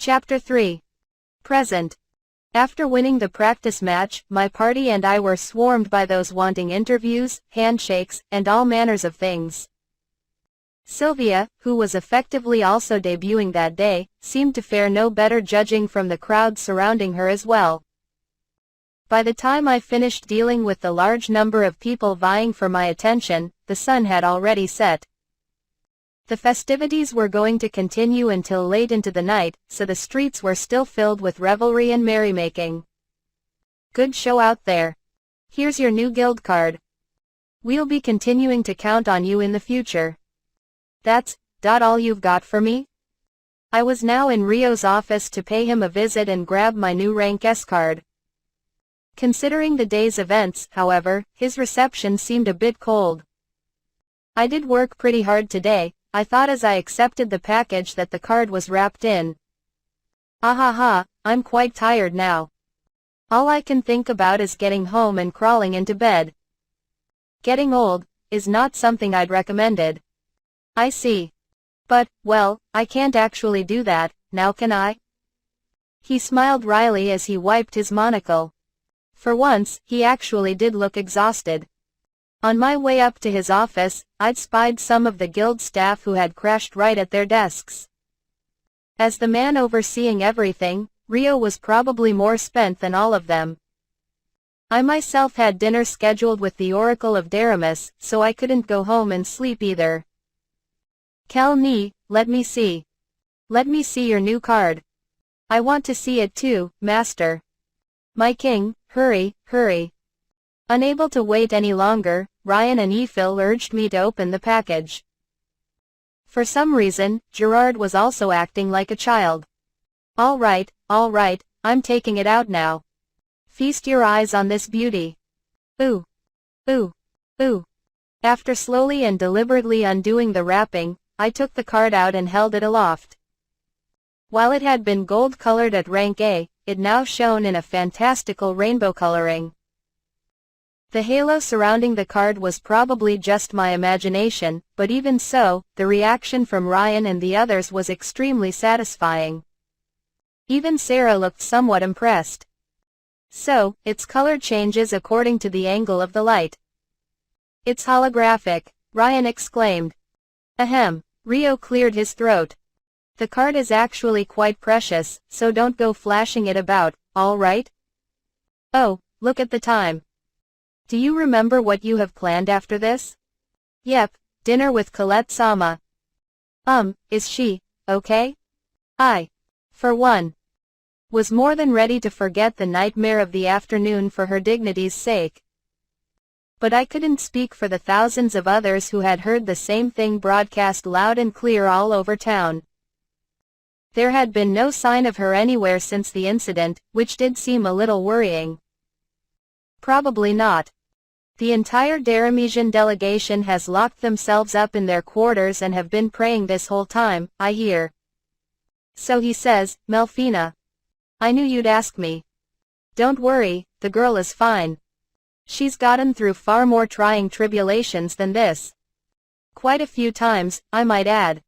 Chapter 3. Present. After winning the practice match, my party and I were swarmed by those wanting interviews, handshakes, and all manners of things. Sylvia, who was effectively also debuting that day, seemed to fare no better judging from the crowd surrounding her as well. By the time I finished dealing with the large number of people vying for my attention, the sun had already set. The festivities were going to continue until late into the night, so the streets were still filled with revelry and merrymaking. Good show out there. Here's your new guild card. We'll be continuing to count on you in the future. That's all you've got for me? I was now in Rio's office to pay him a visit and grab my new rank S card. Considering the day's events, however, his reception seemed a bit cold. I did work pretty hard today, I thought as I accepted the package that the card was wrapped in. Ahaha, I'm quite tired now. All I can think about is getting home and crawling into bed. Getting old is not something I'd recommended. I see. But, well, I can't actually do that, now can I? He smiled wryly as he wiped his monocle. For once, he actually did look exhausted. On my way up to his office, I'd spied some of the guild staff who had crashed right at their desks. As the man overseeing everything, Rio was probably more spent than all of them. I myself had dinner scheduled with the Oracle of Deramus, so I couldn't go home and sleep either. Kel Ni, let me see. Let me see your new card. I want to see it too, Master. My king, hurry, hurry. Unable to wait any longer, Ryan and Ephil urged me to open the package. For some reason, Gerard was also acting like a child. All right, I'm taking it out now. Feast your eyes on this beauty. Ooh. Ooh. Ooh. After slowly and deliberately undoing the wrapping, I took the card out and held it aloft. While it had been gold-colored at rank A, it now shone in a fantastical rainbow coloring. The halo surrounding the card was probably just my imagination, but even so, the reaction from Ryan and the others was extremely satisfying. Even Sarah looked somewhat impressed. So, its color changes according to the angle of the light. It's holographic, Ryan exclaimed. Ahem, Rio cleared his throat. The card is actually quite precious, so don't go flashing it about, all right? Oh, look at the time. Do you remember what you have planned after this? Yep, dinner with Colette-sama. Is she okay? I, for one, was more than ready to forget the nightmare of the afternoon for her dignity's sake. But I couldn't speak for the thousands of others who had heard the same thing broadcast loud and clear all over town. There had been no sign of her anywhere since the incident, which did seem a little worrying. Probably not. The entire Daramesian delegation has locked themselves up in their quarters and have been praying this whole time, I hear. So he says, Melfina. I knew you'd ask me. Don't worry, the girl is fine. She's gotten through far more trying tribulations than this. Quite a few times, I might add.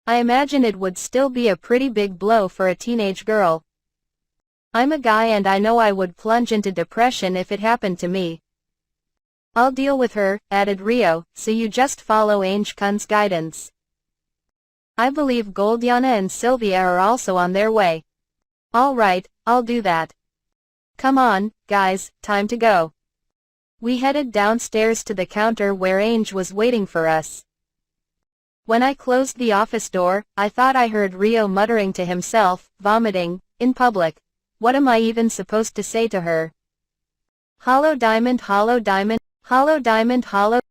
I imagine it would still be a pretty big blow for a teenage girl. I'm a guy and I know I would plunge into depression if it happened to me. I'll deal with her, added Rio, so you just follow Ange-kun's guidance. I believe Goldiana and Sylvia are also on their way. All right, I'll do that. Come on, guys, time to go. We headed downstairs to the counter where Ange was waiting for us. When I closed the office door, I thought I heard Rio muttering to himself, vomiting, in public. What am I even supposed to say to her? Hollow diamond, hollow diamond. Hollow diamond, hollow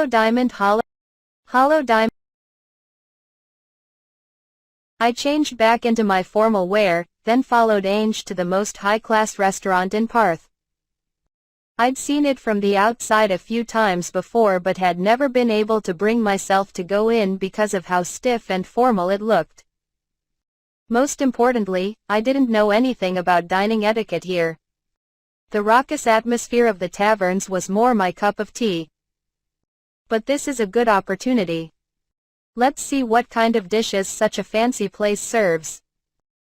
diamond, hollow diamond. I changed back into my formal wear, then followed Ange to the most high-class restaurant in Parth. I'd seen it from the outside a few times before but had never been able to bring myself to go in because of how stiff and formal it looked. Most importantly, I didn't know anything about dining etiquette here. The raucous atmosphere of the taverns was more my cup of tea. But this is a good opportunity. Let's see what kind of dishes such a fancy place serves.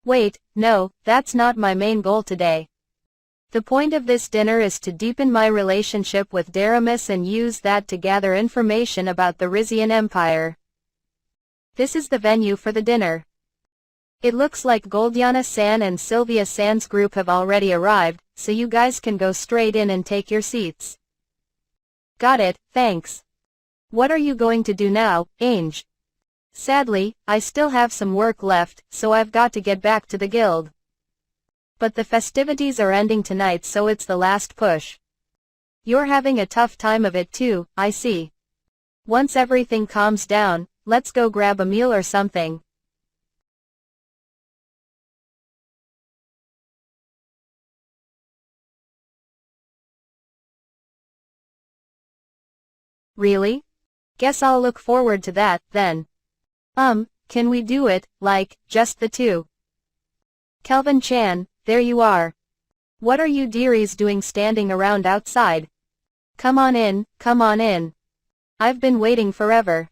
Wait, no, that's not my main goal today. The point of this dinner is to deepen my relationship with Daramis and use that to gather information about the Rizian Empire. This is the venue for the dinner. It looks like Goldiana San and Sylvia San's group have already arrived, so you guys can go straight in and take your seats. Got it, thanks. What are you going to do now, Ange? Sadly, I still have some work left, so I've got to get back to the guild. But the festivities are ending tonight, so it's the last push. You're having a tough time of it too, I see. Once everything calms down, let's go grab a meal or something. Really? Guess I'll look forward to that, then. Can we do it, like, just the two? Kelvin Chan, there you are. What are you dearies doing standing around outside? Come on in, come on in. I've been waiting forever.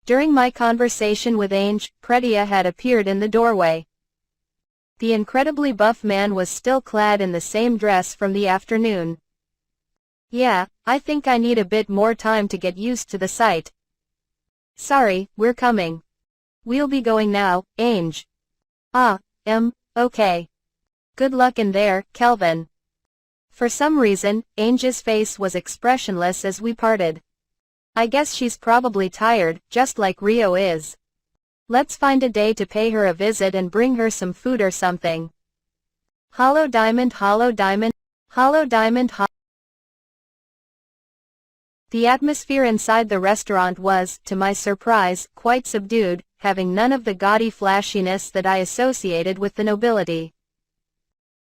During my conversation with Ange, Pretia had appeared in the doorway. The incredibly buff man was still clad in the same dress from the afternoon. Yeah, I think I need a bit more time to get used to the sight. Sorry, we're coming. We'll be going now, Ange. Okay. Good luck in there, Kelvin. For some reason, Ange's face was expressionless as we parted. I guess she's probably tired, just like Rio is. Let's find a day to pay her a visit and bring her some food or something. Hollow diamond, hollow diamond, hollow diamond, The atmosphere inside the restaurant was, to my surprise, quite subdued, having none of the gaudy flashiness that I associated with the nobility.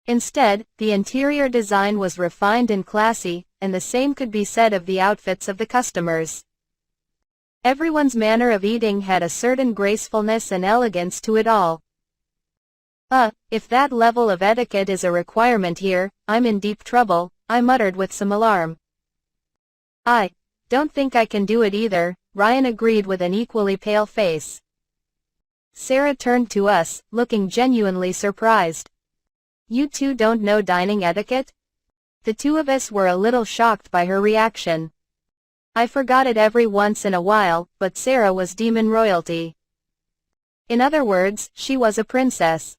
Instead, the interior design was refined and classy, and the same could be said of the outfits of the customers. Everyone's manner of eating had a certain gracefulness and elegance to it all. If that level of etiquette is a requirement here, I'm in deep trouble, I muttered with some alarm. I don't think I can do it either, Ryan agreed with an equally pale face. Sarah turned to us, looking genuinely surprised. You two don't know dining etiquette? The two of us were a little shocked by her reaction. I forgot it every once in a while, but Sarah was demon royalty. In other words, she was a princess.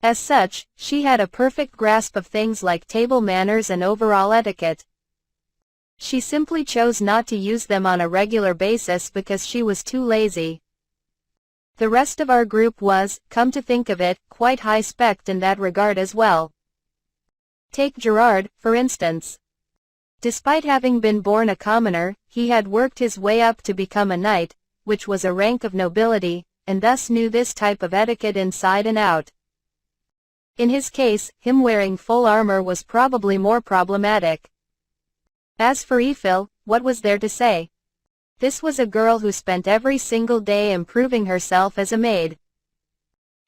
As such, she had a perfect grasp of things like table manners and overall etiquette. She simply chose not to use them on a regular basis because she was too lazy. The rest of our group was, come to think of it, quite high-spec'd in that regard as well. Take Gerard, for instance. Despite having been born a commoner, he had worked his way up to become a knight, which was a rank of nobility, and thus knew this type of etiquette inside and out. In his case, him wearing full armor was probably more problematic. As for Eiffel, what was there to say? This was a girl who spent every single day improving herself as a maid.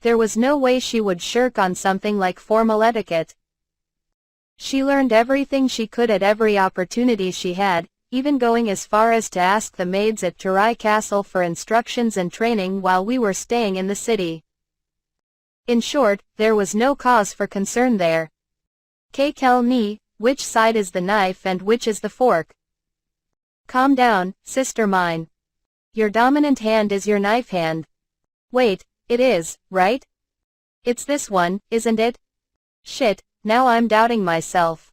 There was no way she would shirk on something like formal etiquette. She learned everything she could at every opportunity she had, even going as far as to ask the maids at Turai Castle for instructions and training while we were staying in the city. In short, there was no cause for concern there. Kel ni, which side is the knife and which is the fork? Calm down, sister mine. Your dominant hand is your knife hand. Wait, it is, right? It's this one, isn't it? Shit, now I'm doubting myself.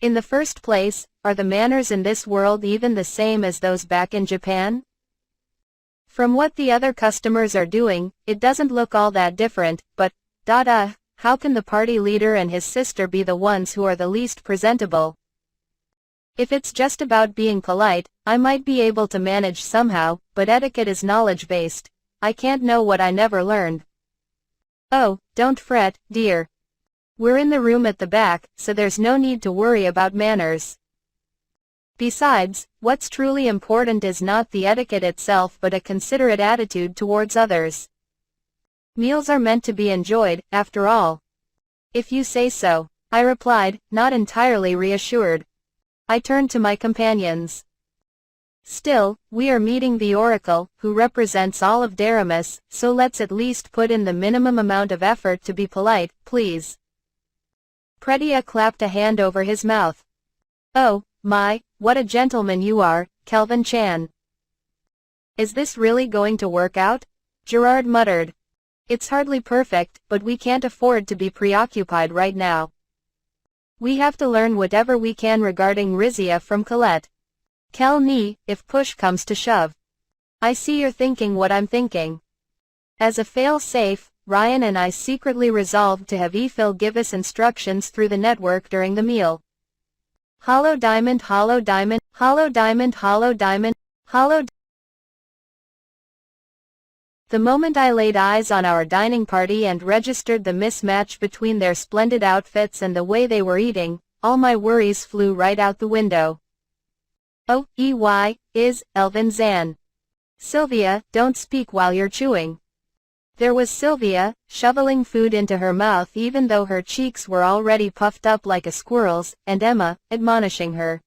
In the first place, are the manners in this world even the same as those back in Japan? From what the other customers are doing, it doesn't look all that different, but, how can the party leader and his sister be the ones who are the least presentable? If it's just about being polite, I might be able to manage somehow, but etiquette is knowledge-based. I can't know what I never learned. Oh, don't fret, dear. We're in the room at the back, so there's no need to worry about manners. Besides, what's truly important is not the etiquette itself but a considerate attitude towards others. Meals are meant to be enjoyed, after all. If you say so, I replied, not entirely reassured. I turned to my companions. Still, we are meeting the Oracle, who represents all of Deramus, so let's at least put in the minimum amount of effort to be polite, please. Pretia clapped a hand over his mouth. Oh, my, what a gentleman you are, Kelvin Chan. Is this really going to work out? Gerard muttered. It's hardly perfect, but we can't afford to be preoccupied right now. We have to learn whatever we can regarding Rizia from Colette. Kel Ni, if push comes to shove. I see you're thinking what I'm thinking. As a fail-safe, Ryan and I secretly resolved to have Ephil give us instructions through the network during the meal. Hollow diamond, hollow diamond, hollow diamond, hollow diamond, hollow. The moment I laid eyes on our dining party and registered the mismatch between their splendid outfits and the way they were eating, all my worries flew right out the window. Oh, is, Elvin Zan. Sylvia, don't speak while you're chewing. There was Sylvia, shoveling food into her mouth even though her cheeks were already puffed up like a squirrel's, and Emma, admonishing her.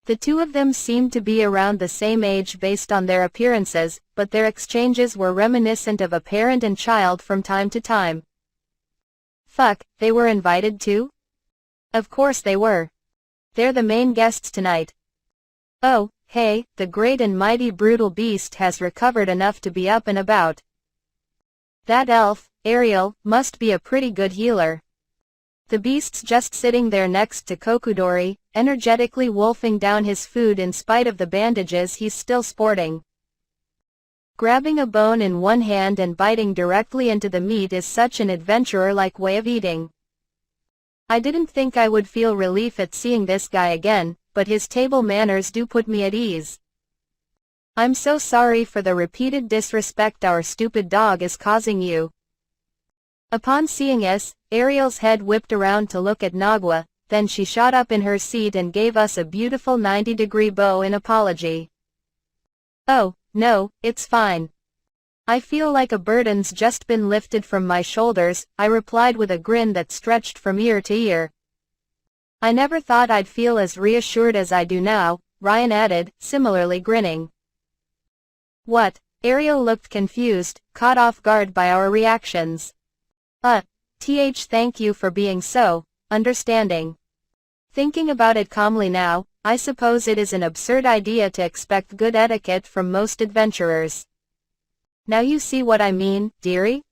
The two of them seemed to be around the same age based on their appearances, but their exchanges were reminiscent of a parent and child from time to time. Fuck, they were invited too? Of course they were. They're the main guests tonight. Oh, hey, the great and mighty brutal beast has recovered enough to be up and about. That elf, Ariel, must be a pretty good healer. The beast's just sitting there next to Kokudori, energetically wolfing down his food in spite of the bandages he's still sporting. Grabbing a bone in one hand and biting directly into the meat is such an adventurer-like way of eating. I didn't think I would feel relief at seeing this guy again, but his table manners do put me at ease. I'm so sorry for the repeated disrespect our stupid dog is causing you. Upon seeing us, Ariel's head whipped around to look at Nagua, then she shot up in her seat and gave us a beautiful 90-degree bow in apology. Oh, no, it's fine. I feel like a burden's just been lifted from my shoulders, I replied with a grin that stretched from ear to ear. I never thought I'd feel as reassured as I do now, Ryan added, similarly grinning. What? Ariel looked confused, caught off guard by our reactions. Thank you for being so understanding. Thinking about it calmly now, I suppose it is an absurd idea to expect good etiquette from most adventurers. Now you see what I mean, dearie?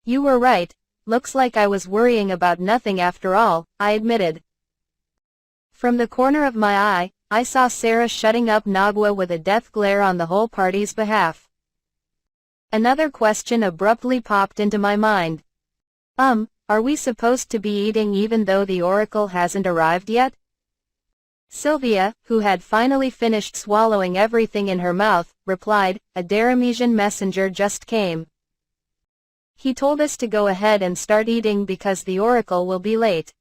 You were right, looks like I was worrying about nothing after all, I admitted. From the corner of my eye, I saw Sarah shutting up Nagua with a death glare on the whole party's behalf. Another question abruptly popped into my mind. Are we supposed to be eating even though the Oracle hasn't arrived yet? Sylvia, who had finally finished swallowing everything in her mouth, replied, a Daramesian messenger just came. He told us to go ahead and start eating because the Oracle will be late.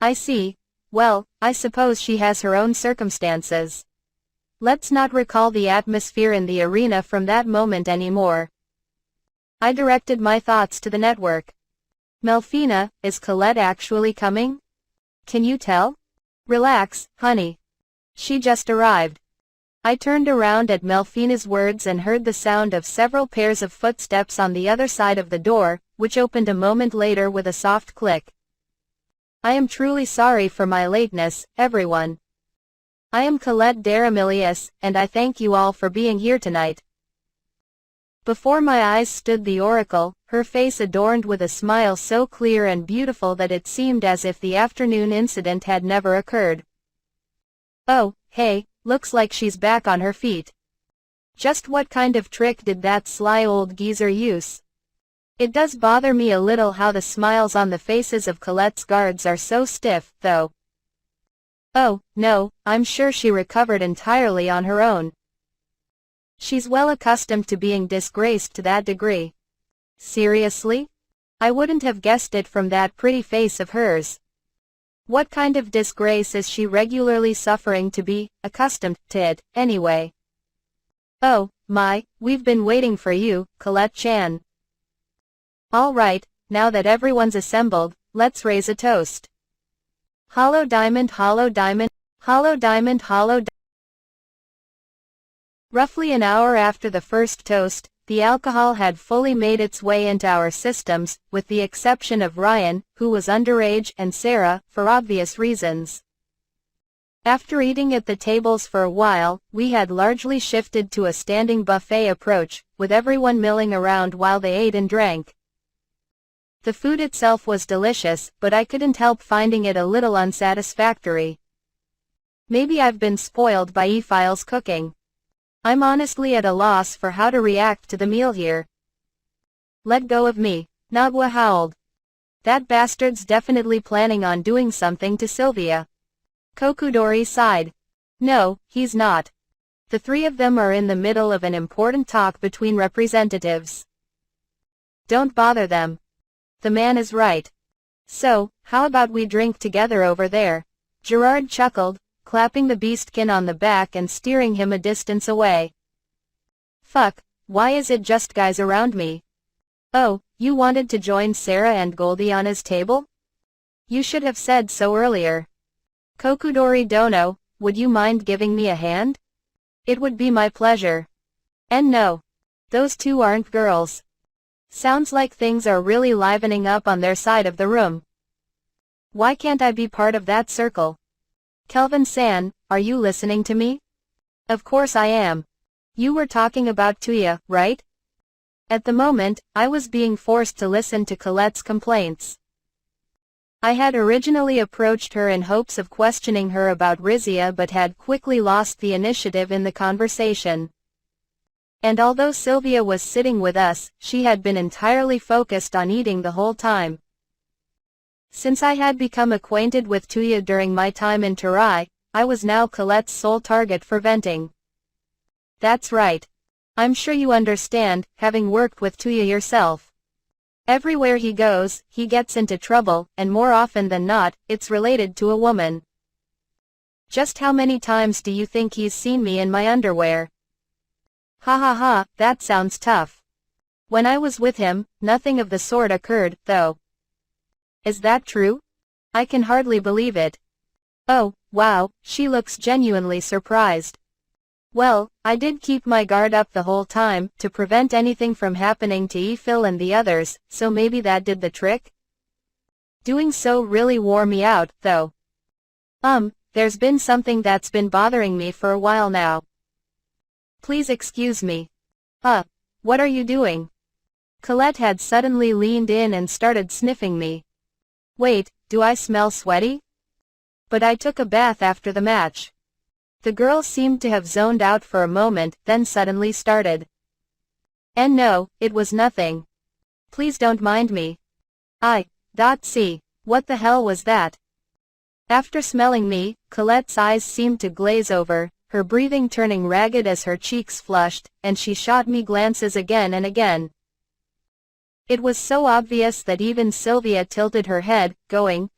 I see. Well, I suppose she has her own circumstances. Let's not recall the atmosphere in the arena from that moment anymore. I directed my thoughts to the network. Melfina, is Colette actually coming? Can you tell? Relax, honey. She just arrived. I turned around at Melfina's words and heard the sound of several pairs of footsteps on the other side of the door, which opened a moment later with a soft click. I am truly sorry for my lateness, everyone. I am Colette Daramilius, and I thank you all for being here tonight. Before my eyes stood the Oracle, her face adorned with a smile so clear and beautiful that it seemed as if the afternoon incident had never occurred. Oh, hey, looks like she's back on her feet. Just what kind of trick did that sly old geezer use? It does bother me a little how the smiles on the faces of Colette's guards are so stiff, though. Oh, no, I'm sure she recovered entirely on her own. She's well accustomed to being disgraced to that degree. Seriously? I wouldn't have guessed it from that pretty face of hers. What kind of disgrace is she regularly suffering to be accustomed to it, anyway? Oh, my, we've been waiting for you, Colette Chan. All right, now that everyone's assembled, let's raise a toast. Hollow diamond, hollow diamond, hollow diamond, hollow diamond. Roughly an hour after the first toast, the alcohol had fully made its way into our systems, with the exception of Ryan, who was underage, and Sarah, for obvious reasons. After eating at the tables for a while, we had largely shifted to a standing buffet approach, with everyone milling around while they ate and drank. The food itself was delicious, but I couldn't help finding it a little unsatisfactory. Maybe I've been spoiled by Ephile's cooking. I'm honestly at a loss for how to react to the meal here. Let go of me, Nagwa howled. That bastard's definitely planning on doing something to Sylvia. Kokudori sighed. No, he's not. The three of them are in the middle of an important talk between representatives. Don't bother them. The man is right. So, how about we drink together over there? Gerard chuckled, clapping the beastkin on the back and steering him a distance away. Fuck, why is it just guys around me? Oh, you wanted to join Sarah and Goldiana's table? You should have said so earlier. Kokudori Dono, would you mind giving me a hand? It would be my pleasure. And no. Those two aren't girls. Sounds like things are really livening up on their side of the room. Why can't I be part of that circle? Kelvin-san, are you listening to me? Of course I am. You were talking about Tuya, right? At the moment, I was being forced to listen to Colette's complaints. I had originally approached her in hopes of questioning her about Rizia but had quickly lost the initiative in the conversation. And although Sylvia was sitting with us, she had been entirely focused on eating the whole time. Since I had become acquainted with Tuya during my time in Tarai, I was now Colette's sole target for venting. That's right. I'm sure you understand, having worked with Tuya yourself. Everywhere he goes, he gets into trouble, and more often than not, it's related to a woman. Just how many times do you think he's seen me in my underwear? Ha ha ha, that sounds tough. When I was with him, nothing of the sort occurred, though. Is that true? I can hardly believe it. Oh, wow, she looks genuinely surprised. Well, I did keep my guard up the whole time, to prevent anything from happening to Ephil and the others, so maybe that did the trick? Doing so really wore me out, though. There's been something that's been bothering me for a while now. Please excuse me. What are you doing? Colette had suddenly leaned in and started sniffing me. Wait, do I smell sweaty? But I took a bath after the match. The girl seemed to have zoned out for a moment, then suddenly started. And no, it was nothing. Please don't mind me. See, what the hell was that? After smelling me, Colette's eyes seemed to glaze over, her breathing turning ragged as her cheeks flushed, and she shot me glances again and again. It was so obvious that even Sylvia tilted her head, going,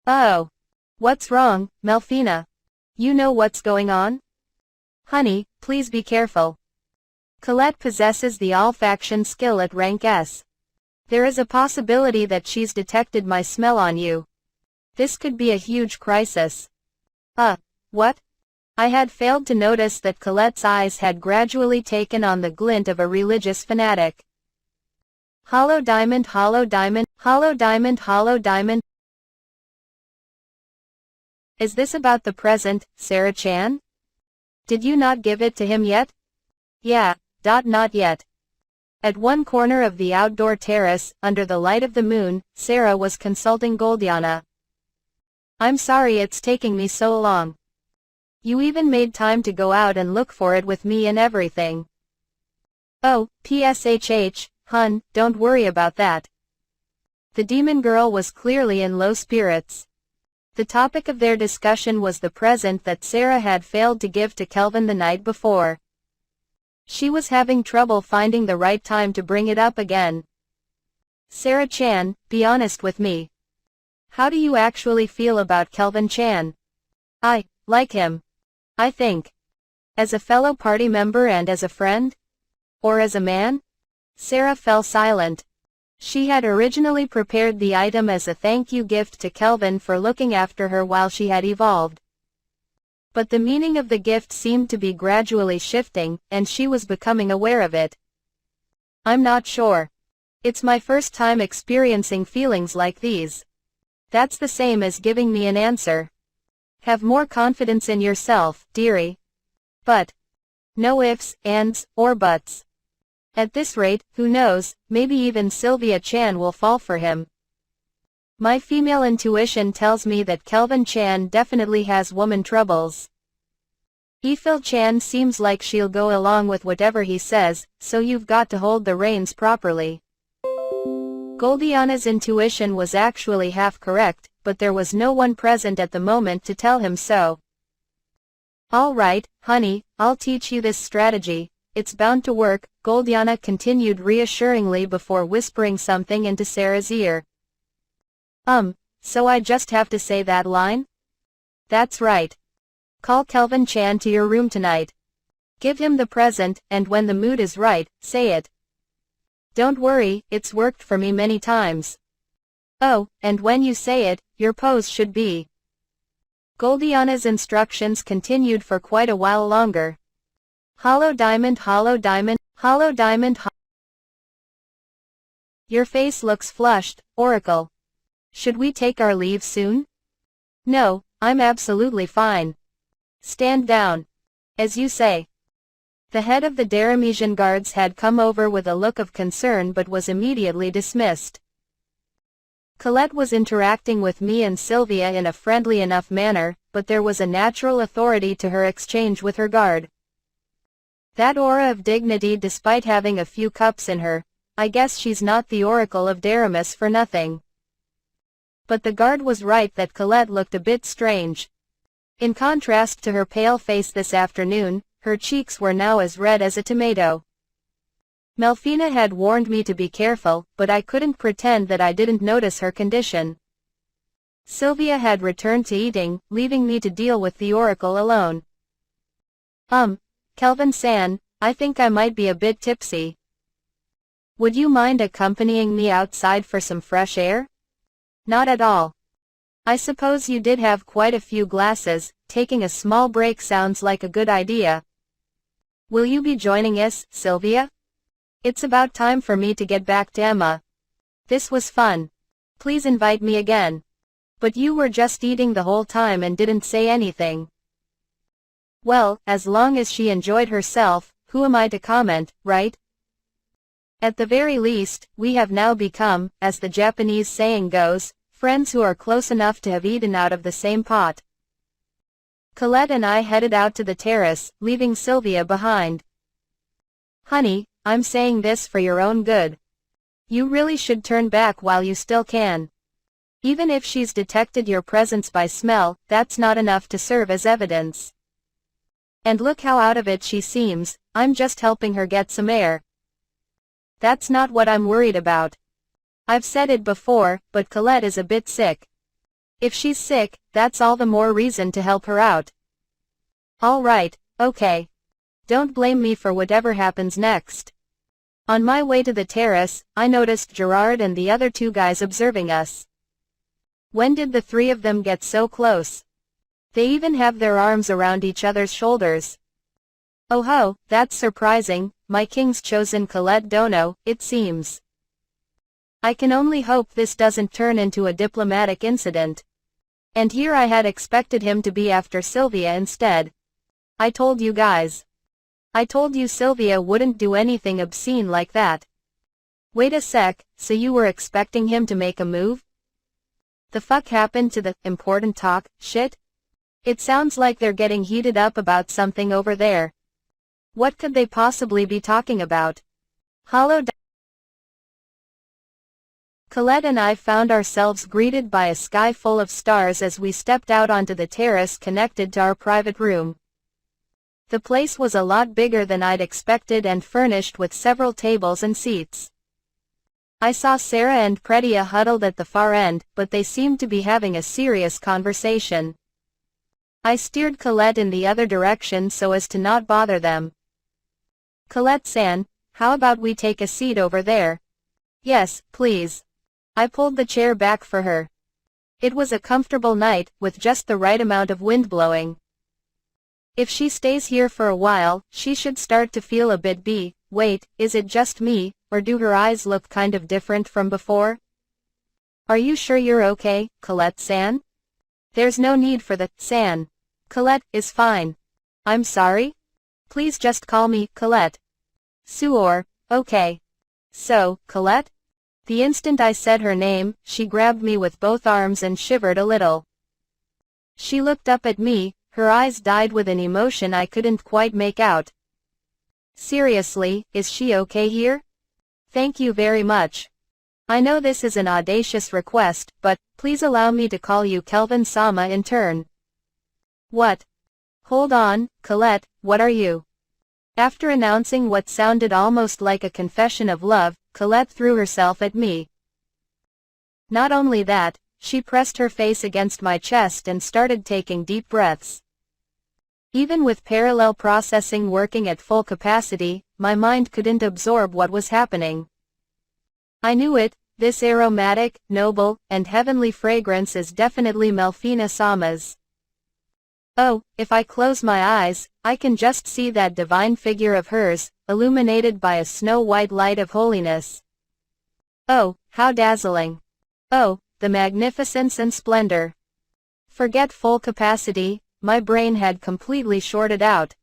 Oh. What's wrong, Melfina? You know what's going on? Honey, please be careful. Colette possesses the olfaction skill at rank S. There is a possibility that she's detected my smell on you. This could be a huge crisis. What? I had failed to notice that Colette's eyes had gradually taken on the glint of a religious fanatic. Hollow diamond, hollow diamond, hollow diamond, hollow diamond. Is this about the present, Sarah-chan? Did you not give it to him yet? Yeah, not yet. At one corner of the outdoor terrace, under the light of the moon, Sarah was consulting Goldiana. I'm sorry it's taking me so long. You even made time to go out and look for it with me and everything. Oh, PSHH, hun, don't worry about that. The demon girl was clearly in low spirits. The topic of their discussion was the present that Sarah had failed to give to Kelvin the night before. She was having trouble finding the right time to bring it up again. Sarah-chan, be honest with me. How do you actually feel about Kelvin-chan? I like him. I think. As a fellow party member and as a friend? Or as a man? Sarah fell silent. She had originally prepared the item as a thank you gift to Kelvin for looking after her while she had evolved. But the meaning of the gift seemed to be gradually shifting, and she was becoming aware of it. I'm not sure. It's my first time experiencing feelings like these. That's the same as giving me an answer. Have more confidence in yourself, dearie. But no ifs, ands, or buts. At this rate, who knows, maybe even Sylvia Chan will fall for him. My female intuition tells me that Kelvin Chan definitely has woman troubles. Ephil Chan seems like she'll go along with whatever he says, so you've got to hold the reins properly. Goldiana's intuition was actually half correct, but there was no one present at the moment to tell him so. All right, honey, I'll teach you this strategy. It's bound to work, Goldiana continued reassuringly before whispering something into Sarah's ear. So I just have to say that line? That's right. Call Kelvin Chan to your room tonight. Give him the present, and when the mood is right, say it. Don't worry, it's worked for me many times. Oh, and when you say it, your pose should be. Goldiana's instructions continued for quite a while longer. Hollow diamond, hollow diamond, hollow diamond. Your face looks flushed, Oracle. Should we take our leave soon? No, I'm absolutely fine. Stand down. As you say. The head of the Daramesian guards had come over with a look of concern but was immediately dismissed. Colette was interacting with me and Sylvia in a friendly enough manner, but there was a natural authority to her exchange with her guard. That aura of dignity despite having a few cups in her. I guess she's not the Oracle of Daramis for nothing. But the guard was right that Colette looked a bit strange. In contrast to her pale face this afternoon, her cheeks were now as red as a tomato. Melfina had warned me to be careful, but I couldn't pretend that I didn't notice her condition. Sylvia had returned to eating, leaving me to deal with the Oracle alone. Kelvin-san, I think I might be a bit tipsy. Would you mind accompanying me outside for some fresh air? Not at all. I suppose you did have quite a few glasses, taking a small break sounds like a good idea. Will you be joining us, Sylvia? It's about time for me to get back to Emma. This was fun. Please invite me again. But you were just eating the whole time and didn't say anything. Well, as long as she enjoyed herself, who am I to comment, right? At the very least, we have now become, as the Japanese saying goes, friends who are close enough to have eaten out of the same pot. Colette and I headed out to the terrace, leaving Sylvia behind. Honey, I'm saying this for your own good. You really should turn back while you still can. Even if she's detected your presence by smell, that's not enough to serve as evidence. And look how out of it she seems, I'm just helping her get some air. That's not what I'm worried about. I've said it before, but Colette is a bit sick. If she's sick, that's all the more reason to help her out. All right, okay. Don't blame me for whatever happens next. On my way to the terrace, I noticed Gerard and the other two guys observing us. When did the three of them get so close? They even have their arms around each other's shoulders. Oh ho, that's surprising, my king's chosen Colette Dono, it seems. I can only hope this doesn't turn into a diplomatic incident. And here I had expected him to be after Sylvia instead. I told you guys. I told you Sylvia wouldn't do anything obscene like that. Wait a sec, so you were expecting him to make a move? The fuck happened to the important talk shit? It sounds like they're getting heated up about something over there. What could they possibly be talking about? Hollow. Colette and I found ourselves greeted by a sky full of stars as we stepped out onto the terrace connected to our private room. The place was a lot bigger than I'd expected and furnished with several tables and seats. I saw Sarah and Pretia huddled at the far end, but they seemed to be having a serious conversation. I steered Colette in the other direction so as to not bother them. Colette-san, how about we take a seat over there? Yes, please. I pulled the chair back for her. It was a comfortable night, with just the right amount of wind blowing. If she stays here for a while, she should start to feel a bit wait, is it just me, or do her eyes look kind of different from before? Are you sure you're okay, Colette-san? There's no need for the san. Colette is fine. I'm sorry? Please just call me Colette. Suor, okay. So, Colette? The instant I said her name, she grabbed me with both arms and shivered a little. She looked up at me, her eyes dyed with an emotion I couldn't quite make out. Seriously, is she okay here? Thank you very much. I know this is an audacious request, but please allow me to call you Kelvin-sama in turn. What? Hold on, Colette, what are you? After announcing what sounded almost like a confession of love, Colette threw herself at me. Not only that, she pressed her face against my chest and started taking deep breaths. Even with parallel processing working at full capacity, my mind couldn't absorb what was happening. I knew it, this aromatic, noble, and heavenly fragrance is definitely Melfina-sama's. Oh, if I close my eyes, I can just see that divine figure of hers, illuminated by a snow-white light of holiness. Oh, how dazzling. Oh, the magnificence and splendor. Forget full capacity, my brain had completely shorted out.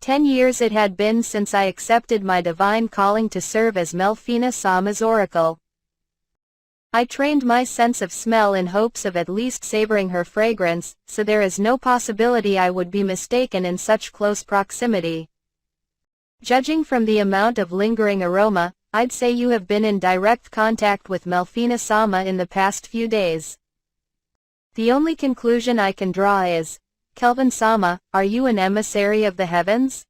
10 years it had been since I accepted my divine calling to serve as Melfina-sama's oracle. I trained my sense of smell in hopes of at least savoring her fragrance, so there is no possibility I would be mistaken in such close proximity. Judging from the amount of lingering aroma, I'd say you have been in direct contact with Melfina-sama in the past few days. The only conclusion I can draw is, Kelvin-sama, are you an emissary of the heavens?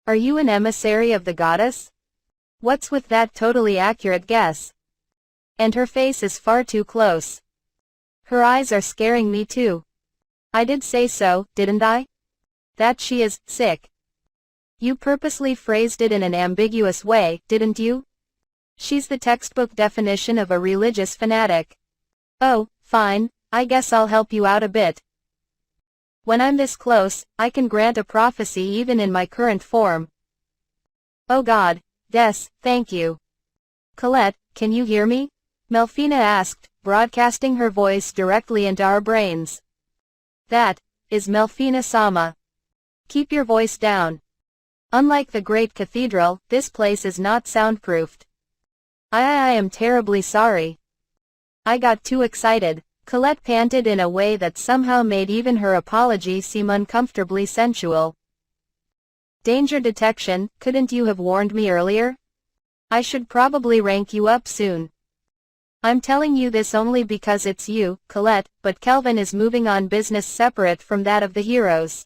Are you an emissary of the goddess? What's with that totally accurate guess? And her face is far too close. Her eyes are scaring me too. I did say so, didn't I? That she is sick. You purposely phrased it in an ambiguous way, didn't you? She's the textbook definition of a religious fanatic. Oh, fine, I guess I'll help you out a bit. When I'm this close, I can grant a prophecy even in my current form. Oh God, yes, thank you. Colette, can you hear me? Melfina asked, broadcasting her voice directly into our brains. That is Melfina-sama. Keep your voice down. Unlike the great cathedral, this place is not soundproofed. I am terribly sorry. I got too excited. Colette panted in a way that somehow made even her apology seem uncomfortably sensual. Danger detection, couldn't you have warned me earlier? I should probably rank you up soon. I'm telling you this only because it's you, Colette, but Kelvin is moving on business separate from that of the heroes.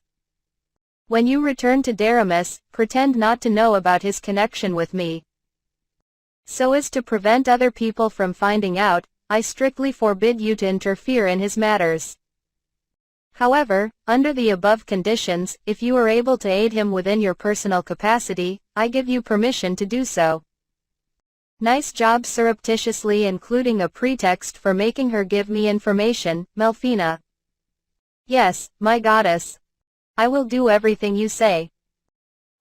When you return to Daramus, pretend not to know about his connection with me. So as to prevent other people from finding out, I strictly forbid you to interfere in his matters. However, under the above conditions, if you are able to aid him within your personal capacity, I give you permission to do so. Nice job surreptitiously including a pretext for making her give me information, Melfina. Yes, my goddess. I will do everything you say.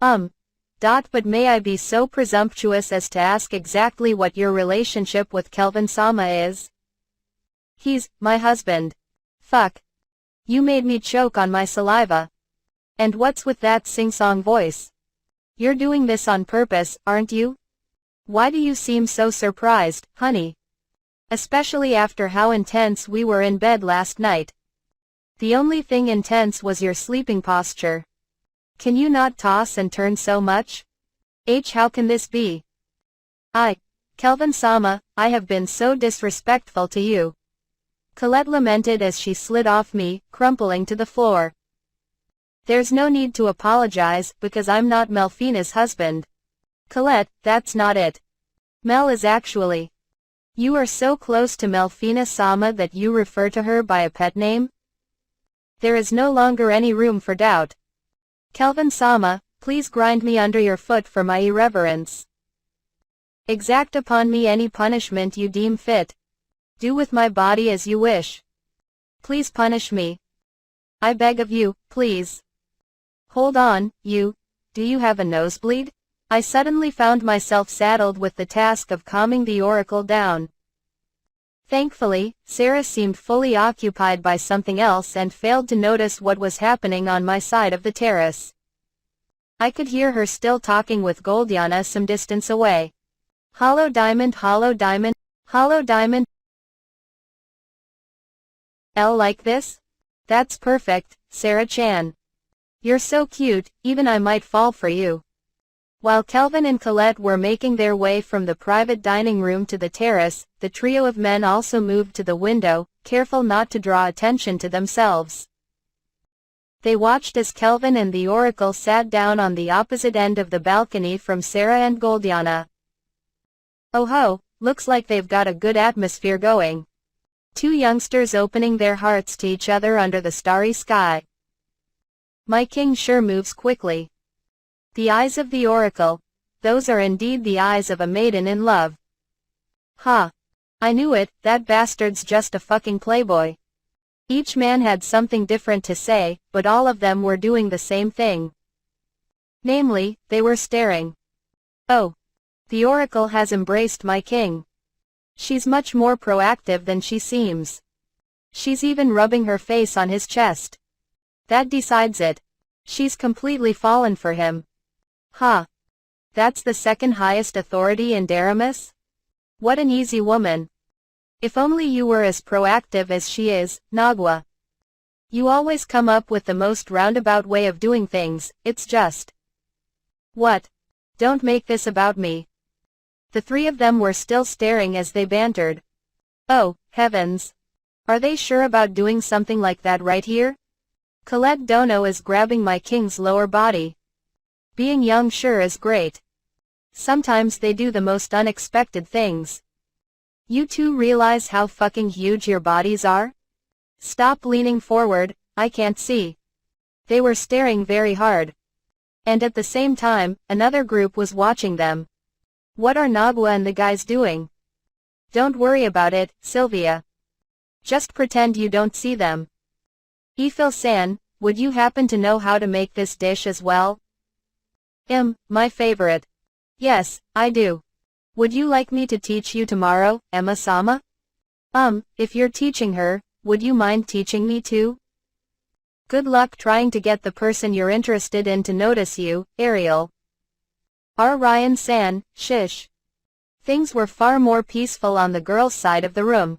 But may I be so presumptuous as to ask exactly what your relationship with Kelvin-sama is? He's my husband. Fuck. You made me choke on my saliva. And what's with that sing-song voice? You're doing this on purpose, aren't you? Why do you seem so surprised, honey? Especially after how intense we were in bed last night. The only thing intense was your sleeping posture. Can you not toss and turn so much? How can this be? Kelvin-sama, I have been so disrespectful to you. Colette lamented as she slid off me, crumpling to the floor. There's no need to apologize, because I'm not Melfina's husband. Colette, that's not it. Mel is actually. You are so close to Melfina-sama that you refer to her by a pet name? There is no longer any room for doubt. Kelvin-sama, please grind me under your foot for my irreverence. Exact upon me any punishment you deem fit. Do with my body as you wish. Please punish me. I beg of you, please. Hold on, do you have a nosebleed? I suddenly found myself saddled with the task of calming the oracle down. Thankfully, Sarah seemed fully occupied by something else and failed to notice what was happening on my side of the terrace. I could hear her still talking with Goldiana some distance away. Hollow diamond, hollow diamond, hollow diamond. L like this? That's perfect, Sarah-chan. You're so cute, even I might fall for you. While Kelvin and Colette were making their way from the private dining room to the terrace, the trio of men also moved to the window, careful not to draw attention to themselves. They watched as Kelvin and the oracle sat down on the opposite end of the balcony from Sarah and Goldiana. Oh ho, looks like they've got a good atmosphere going. Two youngsters opening their hearts to each other under the starry sky. My king sure moves quickly. The eyes of the oracle, those are indeed the eyes of a maiden in love. Ha! I knew it, that bastard's just a fucking playboy. Each man had something different to say, but all of them were doing the same thing. Namely, they were staring. Oh! The oracle has embraced my king. She's much more proactive than she seems. She's even rubbing her face on his chest. That decides it. She's completely fallen for him. Ha! That's the second highest authority in Daramus? What an easy woman. If only you were as proactive as she is, Nagua. You always come up with the most roundabout way of doing things, it's just. What? Don't make this about me. The three of them were still staring as they bantered. Oh, heavens. Are they sure about doing something like that right here? Colette Dono is grabbing my king's lower body. Being young sure is great. Sometimes they do the most unexpected things. You two realize how fucking huge your bodies are? Stop leaning forward, I can't see. They were staring very hard. And at the same time, another group was watching them. What are Nagua and the guys doing? Don't worry about it, Sylvia. Just pretend you don't see them. Ifil-san, would you happen to know how to make this dish as well? My favorite. Yes, I do. Would you like me to teach you tomorrow, Emma-sama? If you're teaching her, would you mind teaching me too? Good luck trying to get the person you're interested in to notice you, Ariel. Ryan-san, shish. Things were far more peaceful on the girls' side of the room.